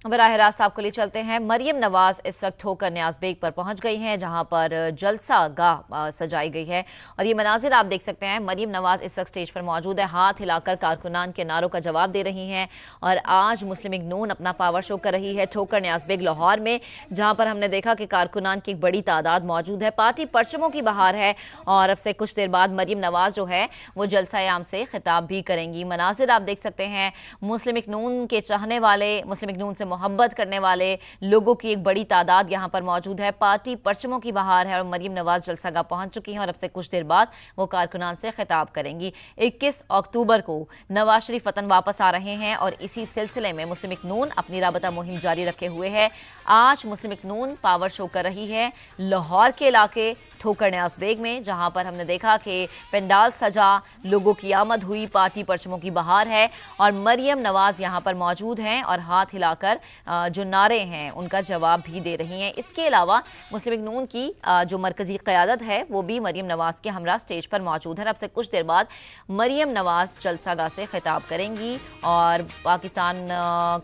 बराह रास्त आपको लिए चलते हैं। मरियम नवाज इस वक्त ठोकर न्याज बेग पर पहुंच गई हैं, जहां पर जलसा गाह सजाई गई है और ये मनाजिर आप देख सकते हैं। मरियम नवाज इस वक्त स्टेज पर मौजूद है, हाथ हिलाकर कारकुनान के नारों का जवाब दे रही हैं और आज मुस्लिम लीग नून अपना पावर शो कर रही है ठोकर न्याज बेग लाहौर में, जहां पर हमने देखा कि कारकुनान की एक बड़ी तादाद मौजूद है। पार्टी परचमों की बहार है और अब से कुछ देर बाद मरियम नवाज जो है वो जलसा आम से खिताब भी करेंगी। मनाजिर आप देख सकते हैं, मुस्लिम लीग नून के चाहने वाले, मुस्लिम लीग नून से मोहब्बत करने वाले लोगों की एक बड़ी तादाद यहां पर मौजूद है। पार्टी परचमों की बहार है और मरियम नवाज जलसागाह पहुंच चुकी हैं और अब से कुछ देर बाद वो कारकुनान से खिताब करेंगी। 21 अक्टूबर को नवाज शरीफ वतन वापस आ रहे हैं और इसी सिलसिले में मुस्लिम लीग नून अपनी राबता मुहिम जारी रखे हुए है। आज मुस्लिम लीग नून पावर शो कर रही है लाहौर के इलाके ठोकर न्याज बेग में, जहां पर हमने देखा कि पंडाल सजा, लोगों की आमद हुई, पार्टी परचमों की बहार है और मरियम नवाज यहां पर मौजूद हैं और हाथ हिलाकर जो नारे हैं उनका जवाब भी दे रही हैं। इसके अलावा मुस्लिम लीग नून की जो मरकजी क़यादत है वो भी मरियम नवाज के हमरा स्टेज पर मौजूद है। अब से कुछ देर बाद मरियम नवाज जलसागाह से खिताब करेंगी और पाकिस्तान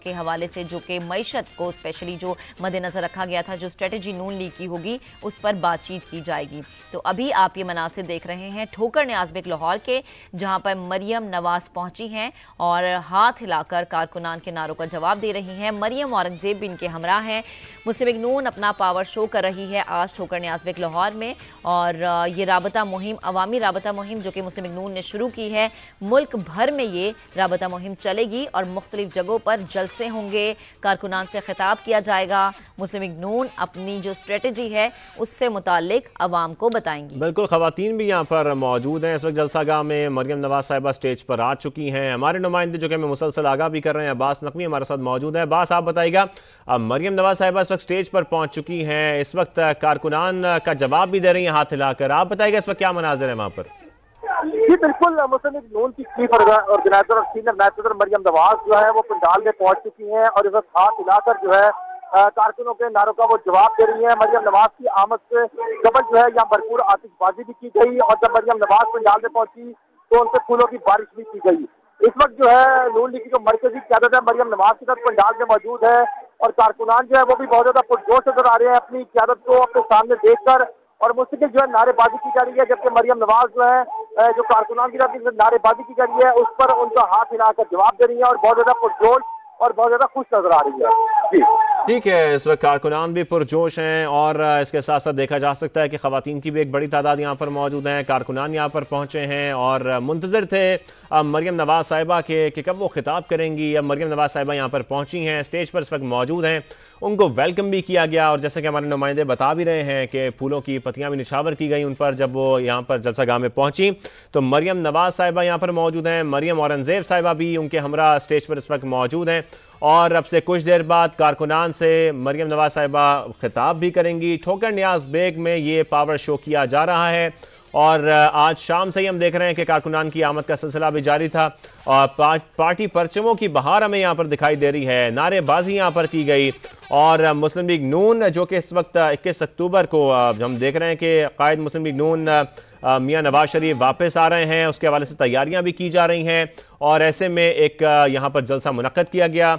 के हवाले से जो कि मईशत को स्पेशली जो मद्देनजर रखा गया था, जो स्ट्रेटजी नून लीग की होगी, उस पर बातचीत की जाएगी। तो अभी आप ये मनासिर देख रहे हैं ठोकर न्याज बेग लाहौर के, जहां पर मरियम नवाज पहुंची हैं और हाथ हिलाकर कारकुनान के नारों का जवाब दे रही हैं। मरियम औरंगजेब भी इनके हमरा हैं। मुस्लिम लीग नून अपना पावर शो कर रही है आज ठोकर न्याज बेग लाहौर में और ये राबता मुहिम, अवामी राबता मुहिम जो कि मुस्लिम लीग नून ने शुरू की है, मुल्क भर में ये राबता मुहिम चलेगी और मुख्तलिफ जगहों पर जलसे होंगे, कारकुनान से खिताब किया जाएगा। मुस्लिम लीग नून अपनी जो स्ट्रेटजी है उससे मुतालिक अवाम को बताएंगी। बिल्कुल, खवातीन भी यहाँ पर मौजूद हैं इस वक्त जलसागाह में। मरियम नवाज साहिबा स्टेज पर आ चुकी हैं। हमारे नुमाइंदे जो कि हमें मुसलसल आगाह भी कर रहे हैं, अब्बास नकवी हमारे साथ मौजूद है। अब्बास, आप बताइएगा, मरियम नवाज साहिबा इस वक्त स्टेज पर पहुंच चुकी हैं, इस वक्त कारकुनान का जवाब भी दे रही हैं हाथ हिलाकर। आप बताइएगा इस वक्त क्या मनाजिर है वहाँ पर? जी बिल्कुल, मुस्लिम लीग नून की चीफ ऑर्गेनाइजर और सीनियर नेता सदर मरियम नवाज जो है वो पंडाल में पहुंच चुकी हैं और इस वक्त हाथ हिलाकर जो है कारकुनों के नारों का वो जवाब दे रही है। मरियम नवाज की आमद से कबल जो है यहाँ भरपूर आतिशबाजी भी की गई और जब मरियम नवाज पंडाल में पहुंची तो उनसे फूलों की बारिश भी की गई। इस वक्त जो है नून लीग की जो मरकजी क़यादत है मरियम नवाज के साथ पंडाल में मौजूद है और कारकुनान जो है वो भी बहुत ज्यादा पुरजोश नजर आ रहे हैं अपनी क़यादत को अपने सामने देखकर और मुस्तकिल जो है नारेबाजी की जा रही है, जबकि मरियम नवाज जो है जो कारकुनान की तरफ नारेबाजी की जा रही है उस पर उनका हाथ हिलाकर जवाब दे रही है और बहुत ज्यादा पुरजोश और बहुत ज्यादा खुश नजर आ रही है। जी ठीक है, इस वक्त कारकुनान भी पुरजोश हैं और इसके साथ साथ देखा जा सकता है कि खवातीन की भी एक बड़ी तादाद यहाँ पर मौजूद हैं। कारकुनान यहाँ पर पहुँचे हैं और मुंतज़िर थे मरियम नवाज साहिबा के कि कब वो खिताब करेंगी। अब मरियम नवाज साहिबा यहाँ पर पहुँची हैं, स्टेज पर इस वक्त मौजूद हैं, उनको वेलकम भी किया गया और जैसे कि हमारे नुमाइंदे बता भी रहे हैं कि फूलों की पत्तियाँ भी निछावर की गई उन पर जब वो यहाँ पर जलसागाह में पहुँची। तो मरियम नवाज साहिबा यहाँ पर मौजूद हैं, मरियम औरंगजेब साहिबा भी उनके हमरा स्टेज पर इस वक्त मौजूद हैं और अब से कुछ देर बाद कारकुनान से मरियम नवाज साहिबा खिताब भी करेंगी। ठोकर न्याज बेग में ये पावर शो किया जा रहा है और आज शाम से ही हम देख रहे हैं कि कारकुनान की आमद का सिलसिला भी जारी था और पार्टी परचमों की बहार हमें यहाँ पर दिखाई दे रही है, नारेबाजी यहाँ पर की गई और मुस्लिम लीग नून जो कि इस वक्त 21 अक्टूबर को हम देख रहे हैं कि कायद मुस्लिम लीग नून मियां नवाज शरीफ वापस आ रहे हैं, उसके हवाले से तैयारियां भी की जा रही हैं और ऐसे में एक यहाँ पर जलसा मुनक्कद किया गया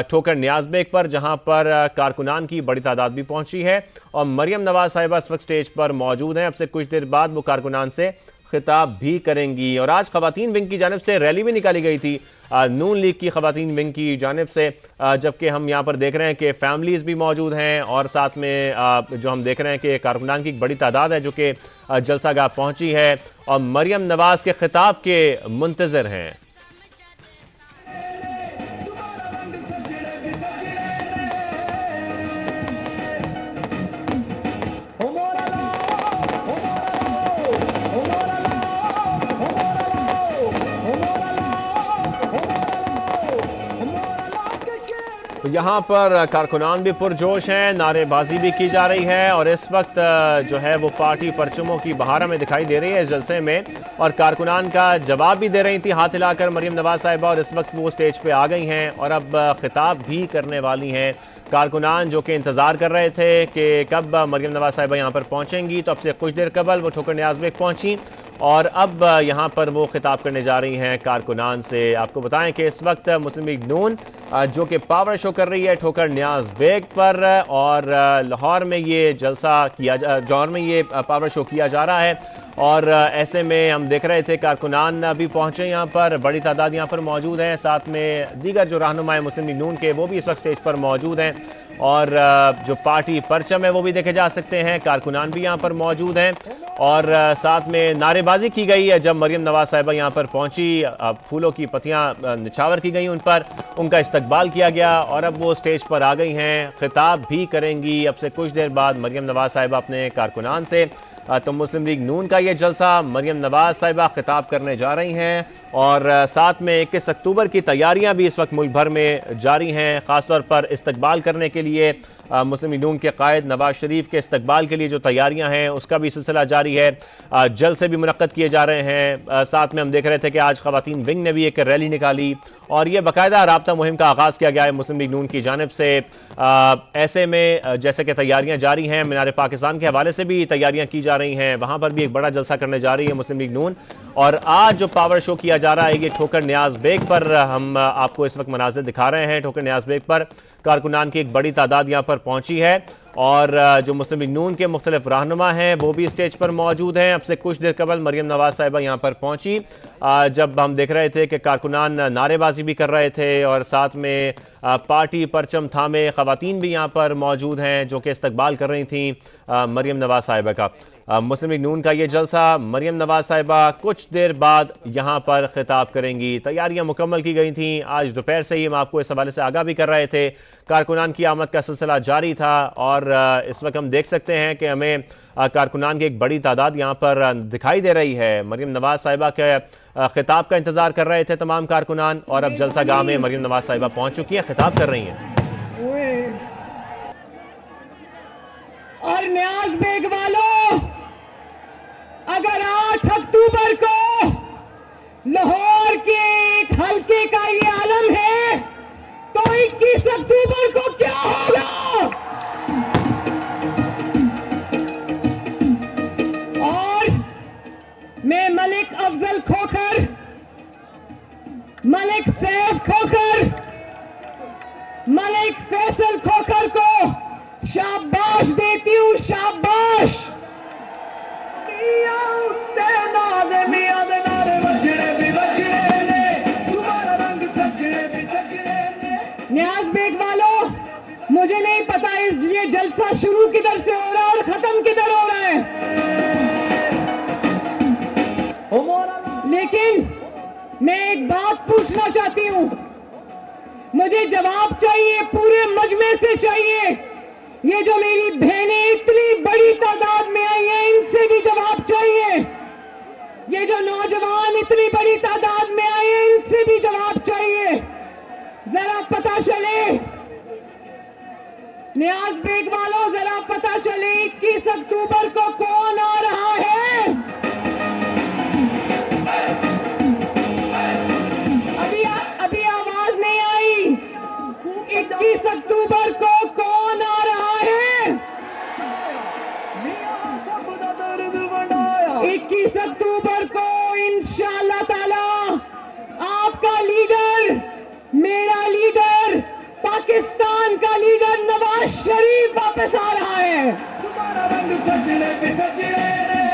ठोकर न्याज बेग पर, जहां पर कारकुनान की बड़ी तादाद भी पहुंची है और मरियम नवाज साहिबा इस वक्त स्टेज पर मौजूद हैं। अब से कुछ देर बाद वो कारकुनान से खिताब भी करेंगी और आज खवातीन विंग की जानिब से रैली भी निकाली गई थी नून लीग की खवातीन विंग की जानिब से, जबकि हम यहाँ पर देख रहे हैं कि फैमिलीज़ भी मौजूद हैं और साथ में जो हम देख रहे हैं कि कारकुनान की एक बड़ी तादाद है जो कि जलसागाह पहुँची है और मरियम नवाज के खिताब के मुंतज़िर हैं। तो यहाँ पर कारकुनान भी पुरजोश हैं, नारेबाजी भी की जा रही है और इस वक्त जो है वो पार्टी परचमों की बहार में दिखाई दे रही है इस जलसे में और कारकुनान का जवाब भी दे रही थी हाथ हिलाकर मरियम नवाज साहिबा और इस वक्त वो स्टेज पे आ गई हैं और अब खिताब भी करने वाली हैं। कारकुनान जो कि इंतज़ार कर रहे थे कि कब मरियम नवाज साहिबा यहाँ पर पहुँचेंगी, तो अब से कुछ देर कबल वो ठोकर न्याज बेग पहुँची और अब यहाँ पर वो खिताब करने जा रही हैं कारकुनान से। आपको बताएं कि इस वक्त मुस्लिम लीग नून जो कि पावर शो कर रही है ठोकर न्याज बेग पर, और लाहौर में ये जलसा किया जौहर में ये पावर शो किया जा रहा है। और ऐसे में हम देख रहे थे कारकुनान भी पहुंचे यहाँ पर, बड़ी तादाद यहाँ पर मौजूद हैं। साथ में दीगर जो रहनुमाए मुस्लिम लीग नून के वो भी इस वक्त स्टेज पर मौजूद हैं, और जो पार्टी परचम है वो भी देखे जा सकते हैं। कारकुनान भी यहाँ पर मौजूद हैं, और साथ में नारेबाजी की गई है जब मरियम नवाज साहिबा यहाँ पर पहुंची। फूलों की पत्तियां निछावर की गई उन पर, उनका इस्तकबाल किया गया, और अब वो स्टेज पर आ गई हैं, खिताब भी करेंगी अब से कुछ देर बाद मरियम नवाज साहिबा अपने कारकुनान से। तो मुस्लिम लीग नून का ये जलसा मरियम नवाज साहिबा खिताब करने जा रही हैं, और साथ में 21 अक्टूबर की तैयारियां भी इस वक्त मुल्क भर में जारी हैं। ख़ासतौर पर इस्तकबाल करने के लिए मुस्लिम लीग नून के कायद नवाज शरीफ के इस्तकबाल के लिए जो तैयारियां हैं उसका भी सिलसिला जारी है। जलसे भी मुनक्कद किए जा रहे हैं। साथ में हम देख रहे थे कि आज ख़वातीन विंग ने भी एक रैली निकाली, और ये बाकायदा राब्ता मुहिम का आगाज़ किया गया है मुस्लिम लीग नून की जानिब से। ऐसे में जैसे कि तैयारियां जारी हैं, मीनार पाकिस्तान के हवाले से भी तैयारियां की जा रही हैं, वहाँ पर भी एक बड़ा जलसा करने जा रही है मुस्लिम लीग नून। और आज जो पावर शो किया जा रहा है ये ठोकर न्याज बेग पर, हम आपको इस वक्त मनाज़िर दिखा रहे हैं। ठोकर न्याज बेग पर कारकुनान की एक बड़ी तादाद यहाँ पर पहुंची है, और जो मुस्लिम लीग नून के मुख्तलिफ रहनुमा हैं वो भी स्टेज पर मौजूद हैं। अब से कुछ देर कबल मरियम नवाज साहिबा यहाँ पर पहुंची, जब हम देख रहे थे कि कारकुनान नारेबाजी भी कर रहे थे, और साथ में पार्टी परचम थामे ख़वातीन भी यहाँ पर मौजूद हैं जो कि इस्तकबाल कर रही थी मरियम नवाज साहिबा का। मुस्लिम लीग नून का ये जलसा मरियम नवाज साहिबा कुछ देर बाद यहाँ पर खिताब करेंगी। तैयारियां मुकम्मल की गई थी, आज दोपहर से ही हम आपको इस हवाले से आगाह भी कर रहे थे। कारकुनान की आमद का सिलसिला जारी था, और इस वक्त हम देख सकते हैं कि हमें कारकुनान की एक बड़ी तादाद यहाँ पर दिखाई दे रही है। मरियम नवाज साहिबा के खिताब का इंतज़ार कर रहे थे तमाम कारकुनान, और अब जलसा गाह में मरियम नवाज साहिबा पहुँच चुकी हैं, खिताब कर रही हैं। और न्याज बेग वालों, अगर 8 अक्टूबर को लाहौर के एक हल्के का ये आलम है, तो 21 अक्टूबर को क्या होगा? और मैं मलिक अफजल खोखर, मलिक सैफ खोखर, मलिक फैसल खोखर को शाबाश देती हूँ, शाबाश। न्याज बेग वालों, मुझे नहीं पता ये जलसा शुरू किधर से हो रहा है और खत्म किधर हो रहा है, लेकिन मैं एक बात पूछना चाहती हूँ, मुझे जवाब चाहिए, पूरे मजमे से चाहिए। ये जो मेरी बहनें इतनी बड़ी तादाद में आई हैं, इनसे भी जवाब चाहिए। ये जो नौजवान इतनी बड़ी तादाद में आए हैं, इनसे भी जवाब चाहिए। जरा पता चले, न्याज बेग वालों, जरा पता चले 21 अक्टूबर को कौन आ रहा है? अभी आवाज नहीं आई। 21 अक्टूबर को कौन आ रहा है? 21 अक्टूबर को इंशाअल्लाह ताला आपका लीडर, मेरा लीडर, पाकिस्तान का लीडर नवाज शरीफ वापस आ रहा है। तुम्हारा रंग सजने पे सजने रे,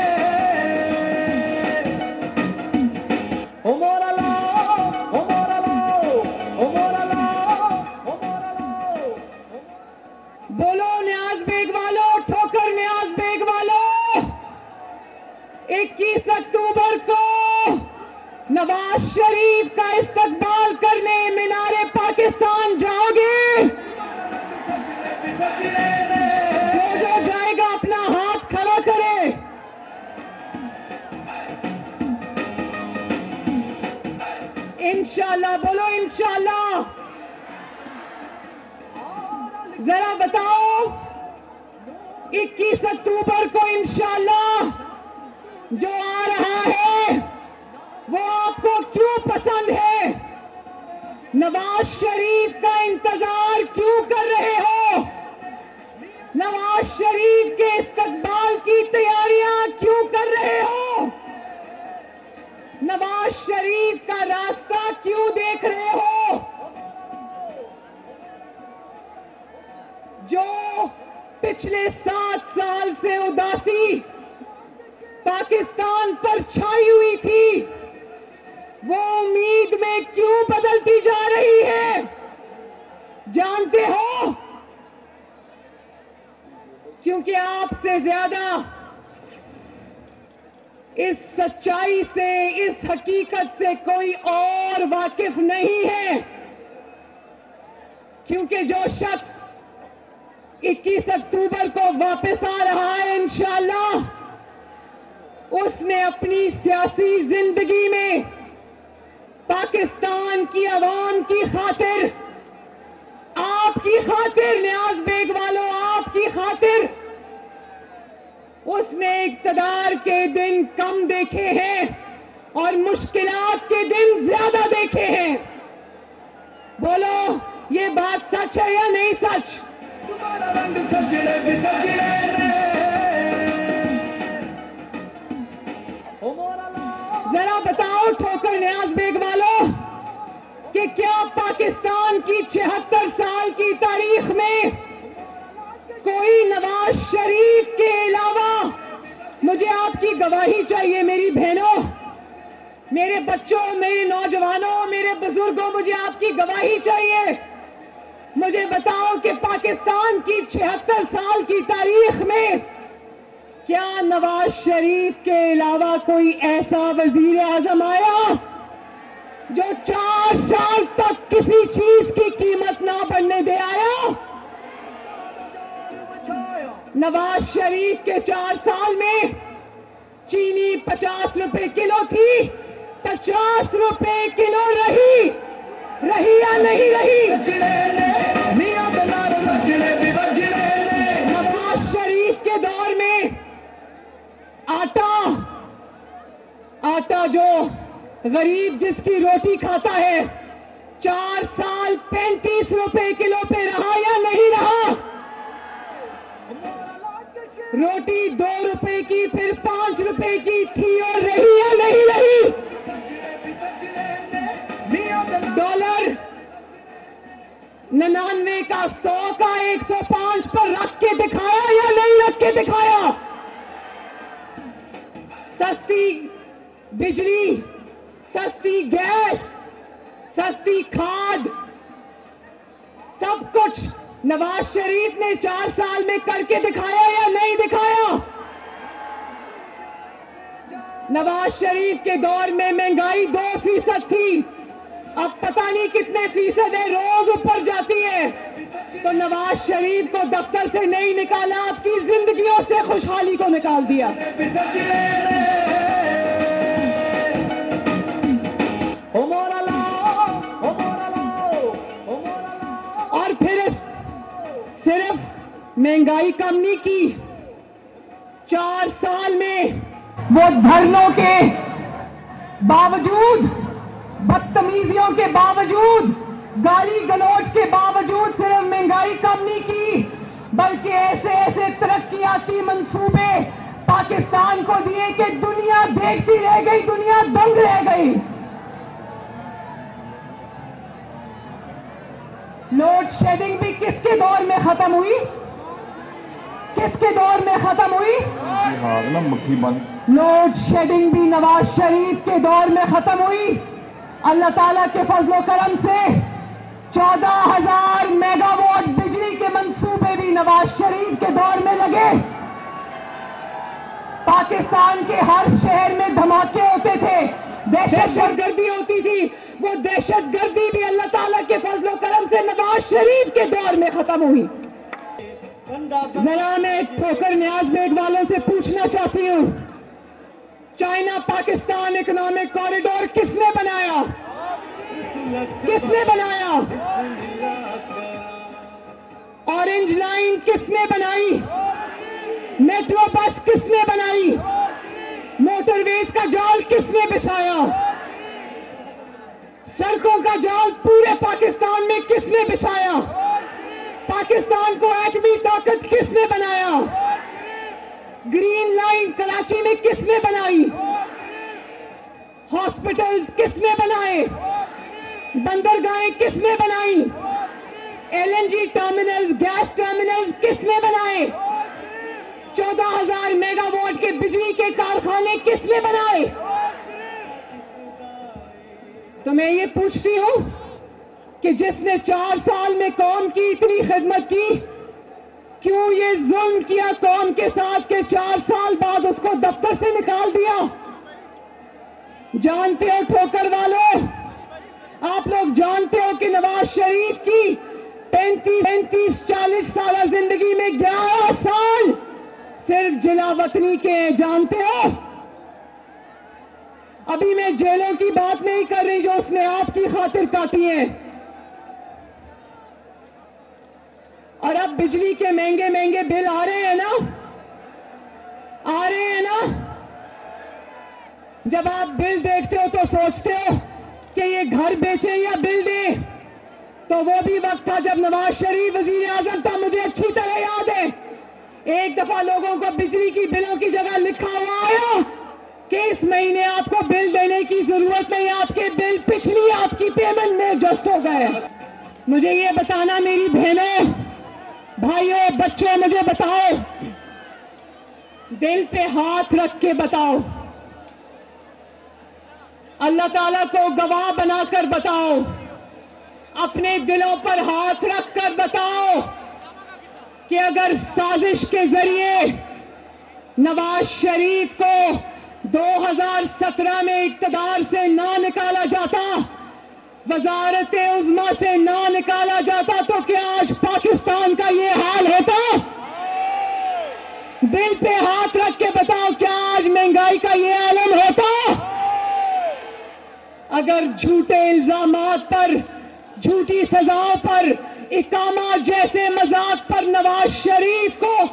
ओ मोरा लाओ, ओ मोरा लाओ, ओ मोरा लाओ, ओ मोरा लाओ। बोलो न्याज बेग वालों, ठोकर न्याज बेग वालों, 21 अक्टूबर को नवाज शरीफ का इस्तकबाल करने मीनारे पाकिस्तान जाओगे? जो जाएगा अपना हाथ खड़ा करे। इंशाल्लाह, बोलो इंशाल्लाह। जरा बताओ, 21 अक्टूबर को इंशाल्लाह जो आ रहा है वो आपको क्यों पसंद है? नवाज शरीफ का इंतजार क्यों कर रहे हो? नवाज शरीफ के इस्तकबाल की तैयारियां क्यों कर रहे हो? जो पिछले 7 साल से उदासी पाकिस्तान पर छाई हुई थी, वो उम्मीद में क्यों बदलती जा रही है जानते हो? क्योंकि आपसे ज्यादा इस सच्चाई से, इस हकीकत से कोई और वाकिफ नहीं है। क्योंकि जो शख्स 21 अक्टूबर को वापस आ रहा है इंशाअल्लाह, उसने अपनी सियासी जिंदगी में पाकिस्तान की आवाम की खातिर, आपकी खातिर, नियाज बेग वालों, आपकी खातिर उसने इक्तदार के दिन कम देखे हैं और मुश्किलात के दिन ज्यादा देखे हैं। बोलो, ये बात सच है या नहीं सच? तुम्हारा रंग सजड़े बिसजड़े रे, जरा बताओ ठोकर नियाज बेग वालों कि क्या पाकिस्तान की 76 साल की तारीख में कोई नवाज शरीफ के अलावा, मुझे आपकी गवाही चाहिए मेरी बहनों, मेरे बच्चों, मेरे नौजवानों, मेरे बुजुर्गों, मुझे आपकी गवाही चाहिए। मुझे बताओ कि पाकिस्तान की 76 साल की तारीख में क्या नवाज शरीफ के अलावा कोई ऐसा वजीर आजम आया जो 4 साल तक किसी चीज की कीमत ना बढ़ने दे आया? नवाज शरीफ के 4 साल में चीनी 50 रुपए किलो थी, 50 रुपए किलो रही या नहीं रही? नवाज शरीफ के दौर में आटा जो गरीब जिसकी रोटी खाता है, 4 साल 35 रुपए किलो पे रहा या नहीं रहा? रोटी 2 रुपए की, फिर 5 रुपए की थी और रही या नहीं रही? डॉलर 99 का, 100 का, 105 पर रख के दिखाया या नहीं रख के दिखाया? सस्ती बिजली, सस्ती गैस, सस्ती खाद, सब कुछ नवाज शरीफ ने 4 साल में करके दिखाया या नहीं दिखाया? नवाज शरीफ के दौर में महंगाई 2% थी, अब पता नहीं कितने फीसद है, रोज ऊपर जाती है। तो नवाज शरीफ को दफ्तर से नहीं निकाला, आपकी जिंदगियों से खुशहाली को निकाल दिया। और फिर सिर्फ महंगाई कम नहीं की, 4 साल में वो धरनों के बावजूद, बदतमीजियों के बावजूद, गाली गलौज के बावजूद सिर्फ महंगाई कम नहीं की, बल्कि ऐसे ऐसे तरक्कियाती मंसूबे पाकिस्तान को दिए कि दुनिया देखती रह गई, दुनिया दंग रह गई। लोड शेडिंग भी किसके दौर में खत्म हुई? किसके दौर में खत्म हुई? लोड शेडिंग भी नवाज शरीफ के दौर में खत्म हुई। अल्लाह ताला के फजलो करम से 14,000 मेगावाट बिजली के मंसूबे भी नवाज शरीफ के दौर में लगे। पाकिस्तान के हर शहर में धमाके होते थे, दहशतगर्दी होती थी, वो दहशतगर्दी भी अल्लाह ताला के फजलो करम से नवाज शरीफ के दौर में खत्म हुई। जरा मैं ठोकर नियाज बेग वालों से पूछना चाहती हूं, चाइना पाकिस्तान इकोनॉमिक कॉरिडोर किसने बनाया? किसने बनाया? ऑरेंज लाइन किसने बनाई? मेट्रो बस किसने बनाई? मोटरवेज का जाल किसने बिछाया? सड़कों का जाल पूरे पाकिस्तान में किसने बिछाया? पाकिस्तान को एटमी ताकत किसने बनाया? ग्रीन लाइन कराची में किसने बनाई? हॉस्पिटल्स किसने बनाए? बंदरगाहें किसने बनाई? एलएनजी टर्मिनल्स, गैस टर्मिनल्स कारखाने किसने बनाए? तो मैं ये पूछती हूं कि जिसने 4 साल में कौम की इतनी खिदमत की, क्यों ये जुल्म किया कौम के साथ के 4 साल बाद उसको दफ्तर से निकाल दिया? जानते हो ठोकर वालों, आप लोग जानते हो कि नवाज शरीफ की 35-40 साल जिंदगी में 11 साल सिर्फ जिला वतनी के, जानते हो? अभी मैं जेलों की बात नहीं कर रही जो उसने आपकी खातिर काटी है। और अब बिजली के महंगे महंगे बिल आ रहे हैं ना, आ रहे हैं ना। जब आप बिल देखते हो तो सोचते हो कि ये घर बेचे या बिल दे। तो वो भी वक्त था जब नवाज शरीफ वजीर आजम था, मुझे अच्छी तरह याद है। एक दफा लोगों को बिजली की बिलों की जगह लिखा हुआ आया कि इस महीने आपको बिल देने की जरूरत नहीं, आपके बिल पिछली आपकी पेमेंट में एडजस्ट हो गए। मुझे ये बताना मेरी बहनों, भाइयों, बच्चों, मुझे बताओ, दिल पे हाथ रख के बताओ, अल्लाह ताला को गवाह बनाकर बताओ, अपने दिलों पर हाथ रख कर बताओ कि अगर साजिश के जरिए नवाज शरीफ को 2017 में इक्तदार से ना निकाला जाता, वज़ारत-ए-उज़्मा से ना निकाला जाता, तो क्या आज पाकिस्तान का ये हाल होता? दिल पे हाथ रख के बताओ, क्या आज महंगाई का ये आलम होता? अगर झूठे इल्जामात पर, झूठी सजाओं पर, इकामा जैसे मजाक पर नवाज शरीफ को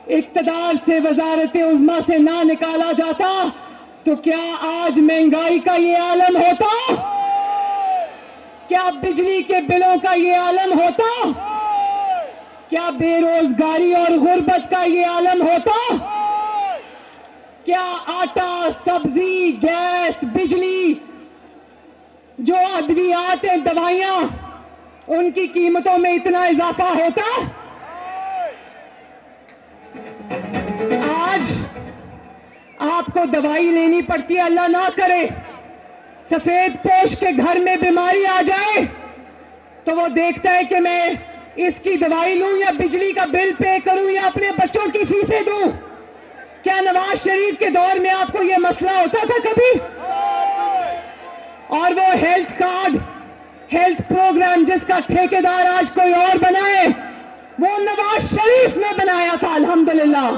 इक्तदार से वज़ारत-ए-उज़्मा से ना निकाला जाता, तो क्या आज महंगाई का ये आलम होता? क्या बिजली के बिलों का ये आलम होता? क्या बेरोजगारी और गुर्बत का ये आलम होता? क्या आटा, सब्जी, गैस, बिजली, जो अद्वियात हैं, दवाइयां, उनकी कीमतों में इतना इजाफा होता? आज आपको दवाई लेनी पड़ती है, अल्लाह ना करे सफेद पोश के घर में बीमारी आ जाए तो वो देखता है कि मैं इसकी दवाई लूं या बिजली का बिल पे करूं या अपने बच्चों की फीसें दूं। क्या नवाज शरीफ के दौर में आपको यह मसला होता था कभी? और वो हेल्थ कार्ड, हेल्थ प्रोग्राम जिसका ठेकेदार आज कोई और बनाए, वो नवाज शरीफ ने बनाया था। अल्हम्दुलिल्लाह।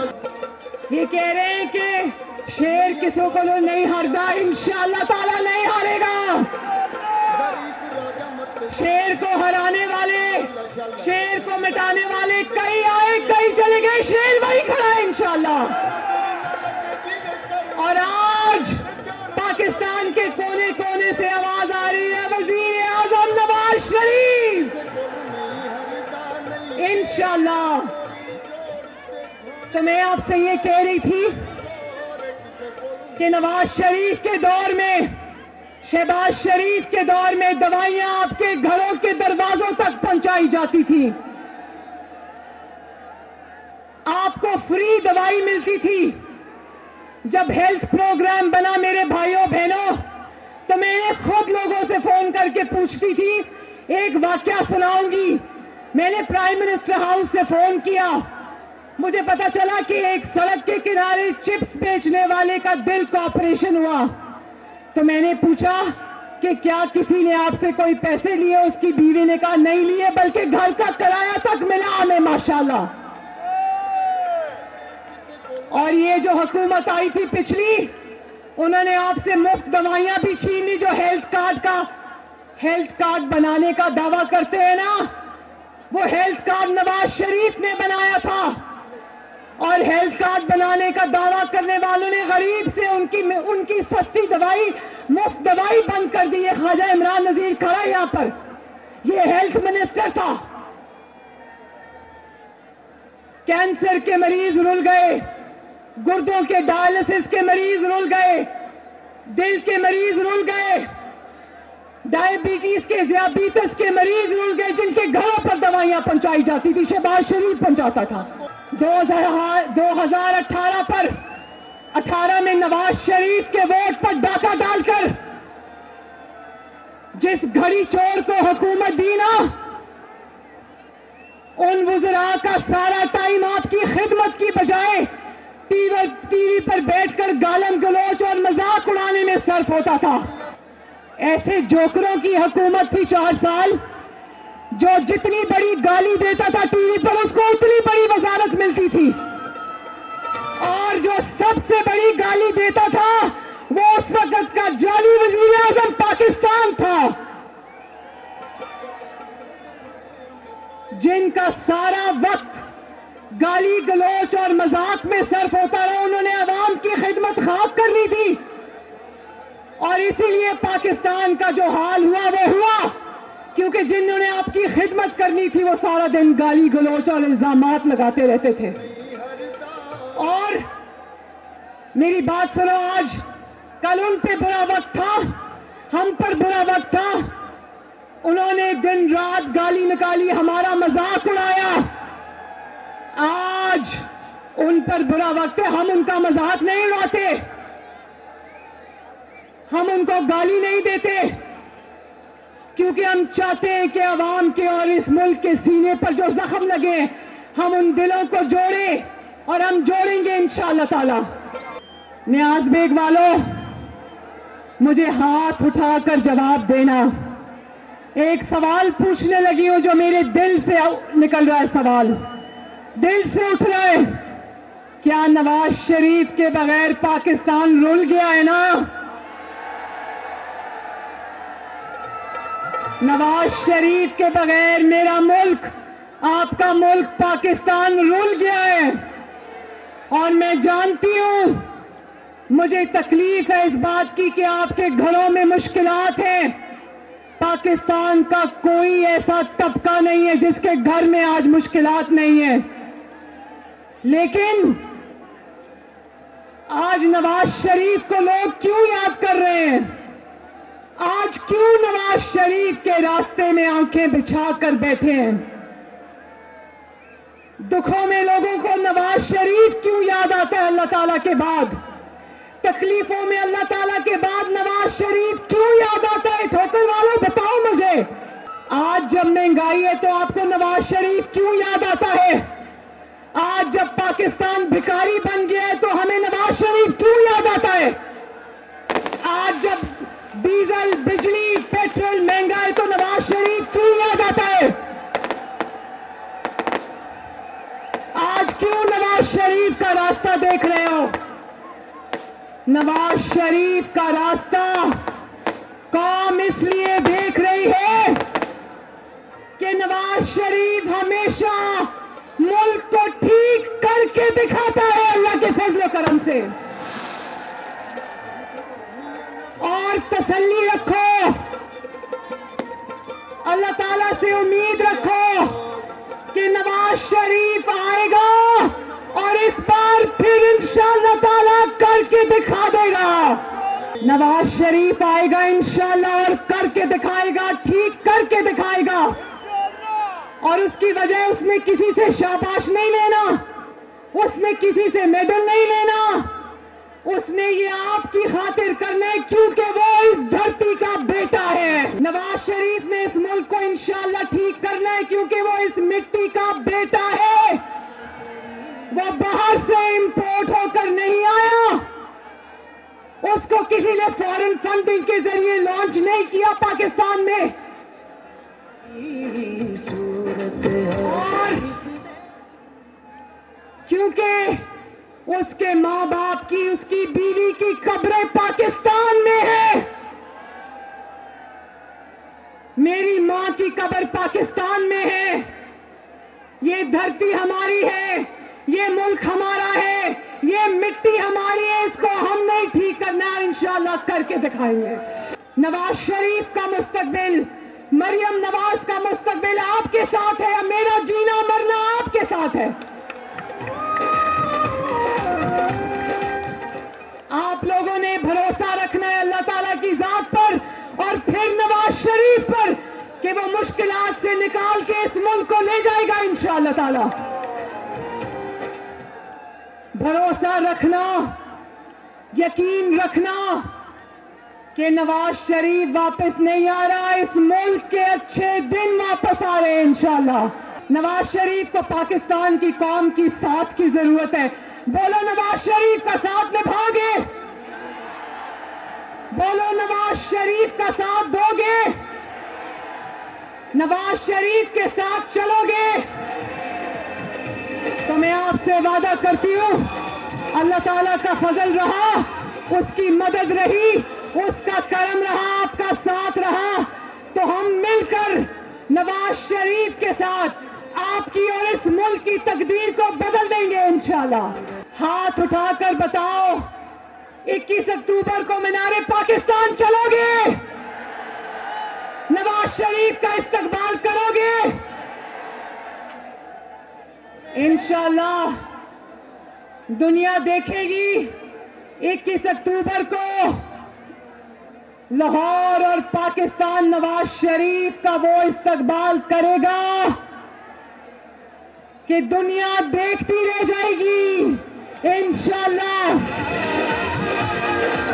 ये कह रहे हैं कि शेर किसी को नहीं हारता, इंशाअल्लाह ताला नहीं हारेगा। शेर को हराने वाले, शेर को मिटाने वाले कई आए कई चले गए, शेर वही खड़ा है इंशाअल्लाह। और आज पाकिस्तान के कोने कोने से आवाज आ रही है, वजीर आजम नवाज शरीफ इंशाअल्लाह। तो मैं आपसे ये कह रही थी कि नवाज शरीफ के दौर में, शहबाज शरीफ के दौर में दवाइयां आपके घरों के दरवाजों तक पहुंचाई जाती थी, आपको फ्री दवाई मिलती थी। जब हेल्थ प्रोग्राम बना मेरे भाइयों बहनों, तो मैंने खुद लोगों से फोन करके पूछती थी। एक वाकया सुनाऊंगी। मैंने प्राइम मिनिस्टर हाउस से फोन किया, मुझे पता चला कि एक सड़क के किनारे चिप्स बेचने वाले का दिल का ऑपरेशन हुआ। तो मैंने पूछा कि क्या किसी ने आपसे कोई पैसे लिए? उसकी बीवी ने कहा नहीं लिए, बल्कि घर का किराया तक मिला हमें माशाल्लाह। और ये जो हुकूमत आई थी पिछली, उन्होंने आपसे मुफ्त दवाइयां भी छीन ली। जो हेल्थ कार्ड बनाने का दावा करते हैं ना, वो हेल्थ कार्ड नवाज शरीफ ने बनाया था। और हेल्थ कार्ड बनाने का दावा करने वालों ने गरीब से उनकी सस्ती दवाई, मुफ्त दवाई बंद कर दी है। ख्वाजा इमरान नजीर खड़ा यहां पर, ये हेल्थ मिनिस्टर था। कैंसर के मरीज रुल गए, गुर्दों के डायलिसिस के मरीज रुल गए, दिल के मरीज रुल गए, डायबिटीज के, दियाबितीस के मरीज रुल गए, जिनके घरों पर दवाइयां पहुंचाई जाती थी। शहबाज शरीफ पहुंचाता था। 2018 पर 18 में नवाज शरीफ के वोट पर डाका डालकर जिस घड़ी चोर को हुकूमत दी ना, उन वुज़रा का सारा टाइम आपकी खिदमत की बजाय टीवी पर बैठकर गालन गलौच और मजाक उड़ाने में सर्फ होता था। ऐसे जोकरों की हुकूमत थी 4 साल, जो जितनी बड़ी गाली देता था टीवी पर उसको उतनी बड़ी वजारत मिलती थी, और जो सबसे बड़ी गाली देता था वो उस वक्त का जाली वज़ीर आज़म पाकिस्तान था, जिनका सारा वक्त गाली गलौच और मजाक में सर्फ होता रहा। उन्होंने अवाम की खिदमत खास करनी थी, और इसीलिए पाकिस्तान का जो हाल हुआ वो हुआ, क्योंकि जिन्होंने आपकी खिदमत करनी थी वो सारा दिन गाली गलौच और इल्जामात लगाते रहते थे। और मेरी बात सुनो, आज कल उन पे बुरा वक्त था, हम पर बुरा वक्त था। उन्होंने दिन रात गाली निकाली, हमारा मजाक उड़ाया। आज उन पर बुरा वक्त है, हम उनका मजाक नहीं उड़ाते, हम उनको गाली नहीं देते, क्योंकि हम चाहते हैं कि अवाम के और इस मुल्क के सीने पर जो जख्म लगे हम उन दिलों को जोड़ें, और हम जोड़ेंगे इंशाअल्लाह ताला। नियाज बेग वालों, मुझे हाथ उठाकर जवाब देना। एक सवाल पूछने लगी हूं जो मेरे दिल से निकल रहा है, सवाल दिल से उठ रहा है। क्या नवाज शरीफ के बगैर पाकिस्तान रुल गया है ना? नवाज शरीफ के बगैर मेरा मुल्क, आपका मुल्क पाकिस्तान रुल गया है। और मैं जानती हूं, मुझे तकलीफ है इस बात की कि आपके घरों में मुश्किलात हैं। पाकिस्तान का कोई ऐसा तबका नहीं है जिसके घर में आज मुश्किलात नहीं है, लेकिन आज नवाज शरीफ को लोग क्यों याद कर रहे हैं? आज क्यों नवाज शरीफ के रास्ते में आंखें बिछाकर बैठे हैं? दुखों में लोगों को नवाज शरीफ क्यों याद आता है अल्लाह ताला के बाद? तकलीफों में अल्लाह ताला के बाद नवाज शरीफ क्यों याद आता है? ठोकर वालों बताओ मुझे। आज जब महंगाई है तो आपको नवाज शरीफ क्यों याद आता है? आज जब पाकिस्तान भिखारी बन गया है तो हमें नवाज शरीफ क्यों याद आता है? आज जब डीजल, बिजली, पेट्रोल महंगा है तो नवाज शरीफ क्यों याद आता है? आज क्यों नवाज शरीफ का रास्ता देख रहे हो? नवाज शरीफ का रास्ता कौम इसलिए देख रही है कि नवाज शरीफ हमेशा मुल्क को ठीक करके दिखाता है अल्लाह के फजल करम से। और तसल्ली रखो, अल्लाह ताला से उम्मीद रखो कि नवाज शरीफ आएगा और इस बार फिर इंशाअल्लाह ताला करके दिखा देगा। नवाज शरीफ आएगा इंशाअल्लाह और करके दिखाएगा, ठीक करके दिखाएगा। और उसकी वजह उसने किसी से शाबाश नहीं लेना, उसने किसी से मेडल नहीं लेना, उसने ये आपकी खातिर करना है क्योंकि वो इस धरती का बेटा है। नवाज शरीफ ने इस मुल्क को इंशाअल्लाह ठीक करना है क्योंकि वो इस मिट्टी का बेटा है। वो बाहर से इंपोर्ट होकर नहीं आया, उसको किसी ने फॉरेन फंडिंग के जरिए लॉन्च नहीं किया पाकिस्तान में। और क्योंकि उसके माँ बाप की, उसकी बीवी की कब्रें पाकिस्तान में है। मेरी माँ की कब्र पाकिस्तान में है। ये धरती हमारी है, ये मुल्क हमारा है, ये मिट्टी हमारी है। इसको हम नहीं ठीक करना, इंशाअल्लाह करके दिखाएंगे। नवाज शरीफ का मुस्तकबिल, मरियम नवाज का मुस्तकबिल आपके साथ है। मेरा जीना मरना आपके साथ है। आप लोगों ने भरोसा रखना है अल्लाह ताला की जात पर और फिर नवाज शरीफ पर कि वो मुश्किलात से निकाल के इस मुल्क को ले जाएगा इंशाअल्लाह ताला। भरोसा रखना यकीन रखना कि नवाज शरीफ वापस नहीं आ रहा, इस मुल्क के अच्छे दिन वापस आ रहे हैं इंशाल्लाह। नवाज शरीफ को पाकिस्तान की कौम की साथ की जरूरत है। बोलो नवाज शरीफ का साथ निभाओगे? बोलो नवाज शरीफ का साथ दोगे? नवाज शरीफ के साथ चलोगे? तो मैं आपसे वादा करती हूं, अल्लाह ताला का फजल रहा, उसकी मदद रही, उसका करम रहा, आपका साथ रहा, तो हम मिलकर नवाज शरीफ के साथ आपकी और इस मुल्क की तकदीर को बदल देंगे इंशाल्लाह। हाथ उठाकर बताओ, 21 अक्टूबर को मीनारे पाकिस्तान चलोगे? नवाज शरीफ का इस्तकबाल करोगे? इंशाल्लाह दुनिया देखेगी 21 अक्टूबर को लाहौर और पाकिस्तान नवाज शरीफ का वो इस्तकबाल करेगा कि दुनिया देखती रह जाएगी इंशाल्लाह।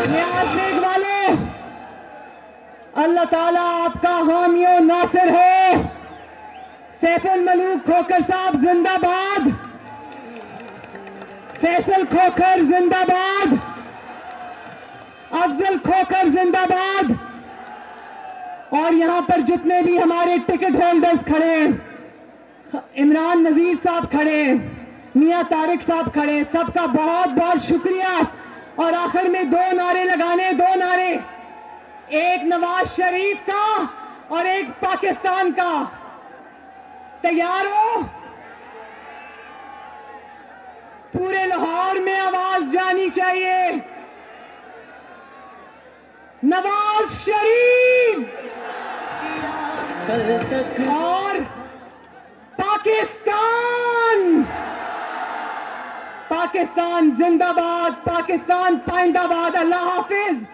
न्याज़ बेग वाले, अल्लाह ताला आपका हामी और नासिर है। सैफुल मलूक खोखर साहब जिंदाबाद, फैसल खोखर जिंदाबाद, अफजल खोखर जिंदाबाद। और यहां पर जितने भी हमारे टिकट होल्डर्स खड़े हैं, इमरान नजीर साहब खड़े, मियां तारिक साहब खड़े, सबका बहुत बहुत शुक्रिया। और आखिर में दो नारे लगाने, दो नारे, एक नवाज शरीफ का और एक पाकिस्तान का। तैयार हो? पूरे लाहौर में आवाज जानी चाहिए, नवाज शरीफ और पाकिस्तान। पाकिस्तान जिंदाबाद, पाकिस्तान पाइंदाबाद। अल्लाह हाफिज।